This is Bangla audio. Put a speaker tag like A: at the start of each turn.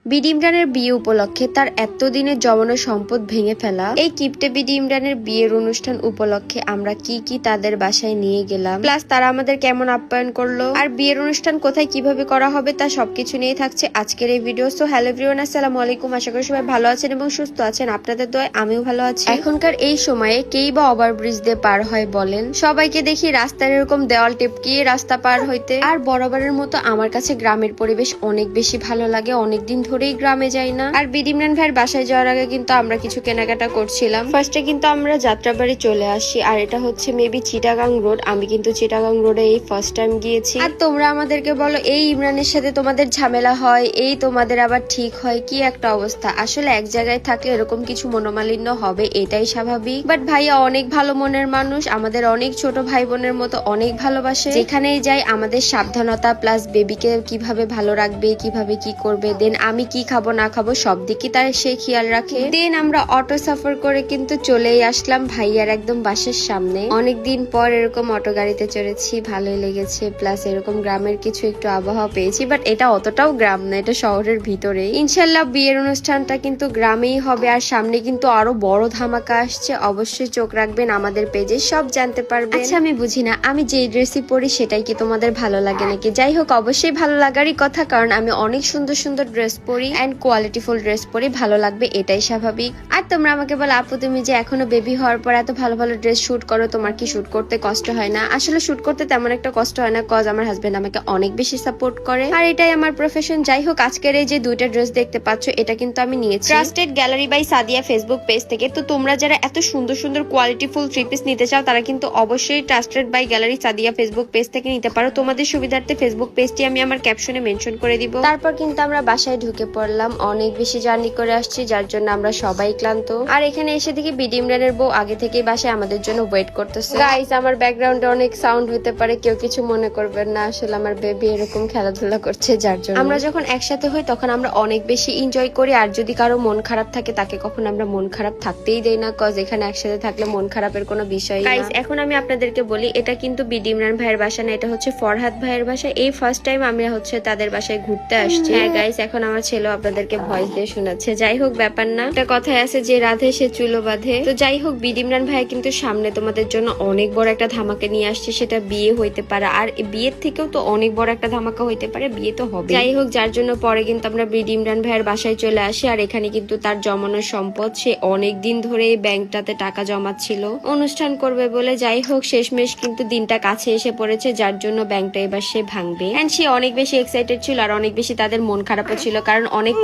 A: বিডি ইমরানের বিয়ে উপলক্ষে তার এতদিনের জমানো সম্পদ ভেঙে ফেলা। এই কিপটে বিডি ইমরানের বিয়ের অনুষ্ঠান উপলক্ষে আমরা কি কি তাদের বাসায় নিয়ে গেলাম, প্লাস তারা আমাদের কেমন আপ্যায়ন করলো, আর বিয়ের অনুষ্ঠান কোথায় কিভাবে করা হবে তা সবকিছু নিয়ে থাকছে আজকের এই ভিডিও। সো হ্যালো এভরিওয়ান, আসসালামু আলাইকুম। আশা করি সবাই ভালো আছেন এবং সুস্থ আছেন। আপনাদের দোয়ায় আমিও ভালো আছি। এখনকার এই সময়ে কেই বা ওভারব্রিজ দিয়ে পার হয় বলেন? সবাইকে দেখি রাস্তার এরকম দেওয়াল টেপকিয়ে রাস্তা পার হইতে। আর বরাবরের মতো আমার কাছে গ্রামের পরিবেশ অনেক বেশি ভালো লাগে। অনেকদিন ধরেই গ্রামে যাই না। আর বিডি ইমরান ভাইয়ের বাসায় যাওয়ার আগে কিন্তু আমরা কিছু কেনাকাটা করছিলাম। ফার্স্টে কিন্তু আমরা যাত্রাবাড়ি চলে আসি, আর এটা হচ্ছে মেবি চিটাগাং রোড। আমি কিন্তু চিটাগাং রোডে এই ফার্স্ট টাইম গিয়েছি। আর তোমরা আমাদেরকে বলো এই ইমরানের সাথে তোমাদের ঝামেলা হয়, এই তোমাদের আবার ঠিক হয়, কি একটা অবস্থা। আসলে এক জায়গায় থাকলে এরকম কিছু মনোমালিন্য হবে, এটাই স্বাভাবিক। বাট ভাইয়া অনেক ভালো মনের মানুষ, আমাদের অনেক ছোট ভাই বোনের মতো অনেক ভালোবাসে। যেখানেই যাই আমাদের সাবধানতা প্লাস বেবিকে কিভাবে ভালো রাখবে, কিভাবে কি করবে, দেন আমি কি খাবো না খাবো সব দিকে তার সে খেয়াল রাখে। দেন আমরা অটো সাফার করে কিন্তু চলেই আসলাম ভাইয়ার একদম বাসার সামনে। অনেকদিন পর এরকম অটো গাড়িতে চড়েছি, ভালোই লেগেছে। প্লাস এরকম গ্রামের কিছু একটু আবহাওয়া পেয়েছি, বাট এটা অতটাও গ্রাম না, এটা শহরের ভিতরে। ইনশাল্লাহ বিয়ের অনুষ্ঠানটা কিন্তু গ্রামেই হবে। আর সামনে কিন্তু আরো বড় ধামাকা আসছে, অবশ্যই চোখ রাখবেন আমাদের পেজে, সব জানতে পারবেন। আচ্ছা আমি বুঝি না, আমি যে ড্রেসই পরি সেটাই কি তোমাদের ভালো লাগে নাকি? যাই হোক, অবশ্যই ভালো লাগারই কথা, কারণ আমি অনেক সুন্দর সুন্দর ড্রেস পরি এন্ড কোয়ালিটিফুল ড্রেস পরি, ভালো লাগবে এটাই স্বাভাবিক। আর তোমরা আমাকে বলো আপু তুমি যে এখনো বেবি হওয়ার পর এত ভালো ভালো ড্রেস শুট করো, তোমার কি শুট করতে কষ্ট হয় না? আসলে শুট করতে তেমন একটা কষ্ট হয় না, কজ আমার হাজবেন্ড আমাকে অনেক বেশি সাপোর্ট করে, আর এটাই আমার প্রফেশন। যাই হোক, আজকের এই যে দুইটা ড্রেস দেখতে পাচ্ছ, এটা কিন্তু আমি নিয়েছি trusted gallery by Sadia Facebook page থেকে। তো তোমরা যারা এত সুন্দর সুন্দর কোয়ালিটিফুল থ্রি পিস নিতে চাও, তারা কিন্তু অবশ্যই trusted by gallery Sadia Facebook page থেকে নিতে পারো। তোমাদের সুবিধার্থে ফেসবুক পেজটি আমি আমার ক্যাপশনে মেনশন করে দিব। তারপর কিন্তু আমরা বাসায় ঢুকে পড়লাম। অনেক বেশি জার্নি করে আসছি, যার জন্য আমরা সবাই ক্লান্ত। আর এখানে এসে দেখি বিডি ইমরানের বউ আগে থেকেই বাসায় আমাদের জন্য ওয়েট করতেছে। গাইস, আমার ব্যাকগ্রাউন্ডে অনেক সাউন্ড হতে পারে, কেউ কিছু মনে করবেন না। আসলে আমার বেবি এরকম খেলাধুলা করছে, যার জন্য আমরা যখন একসাথে হই তখন আমরা অনেক বেশি এনজয় করি। আর যদি কারো মন খারাপ থাকে, তাকে কখন আমরা মন খারাপ থাকতেই দেই না, কজ এখানে একসাথে থাকলে মন খারাপের কোনো বিষয় না। গাইস, এখন আমি আপনাদেরকে বলি, এটা কিন্তু বিডি ইমরান ভাইয়ের বাসা না, এটা হচ্ছে ফরহাদ ভাইয়ের বাসা। এই ফার্স্ট টাইম আমরা হচ্ছে তাদের বাসায় ঘুরতে আসছি। হ্যাঁ গাইস, এখন আমার ছেলে আপনাদেরকে ভয়েস দিয়ে শোনাচ্ছে। যাই হোক, ব্যাপার না। একটা কথায় আছে যে রাধে সে চুলো বাঁধে। তো যাই হোক, বিডি ইমরান ভাই কিন্তু সামনে তোমাদের জন্য অনেক বড় একটা ধামাকা নিয়ে আসছে। সেটা বিয়ে হইতে পারে, আর বিয়ের থেকেও তো অনেক বড় একটা ধামাকা হইতে পারে, বিয়ে তো হবে। যাই হোক, যার জন্য পরে কিন্তু আমরা বিডি ইমরান ভাইয়ের বাসায় চলে আসি। আর এখানে কিন্তু তার জমানো সম্পদ, সে অনেক দিন ধরে এই ব্যাংকটাতে টাকা জমাচ্ছিল অনুষ্ঠান করবে বলে। যাই হোক, শেষমেশ কিন্তু দিনটা কাছে এসে পড়েছে, যার জন্য ব্যাংকটা এবার সে ভাঙবে। এন্ড সে অনেক বেশি এক্সাইটেড ছিল, আর অনেক বেশি তাদের মন খারাপও ছিল, কারণ অনেক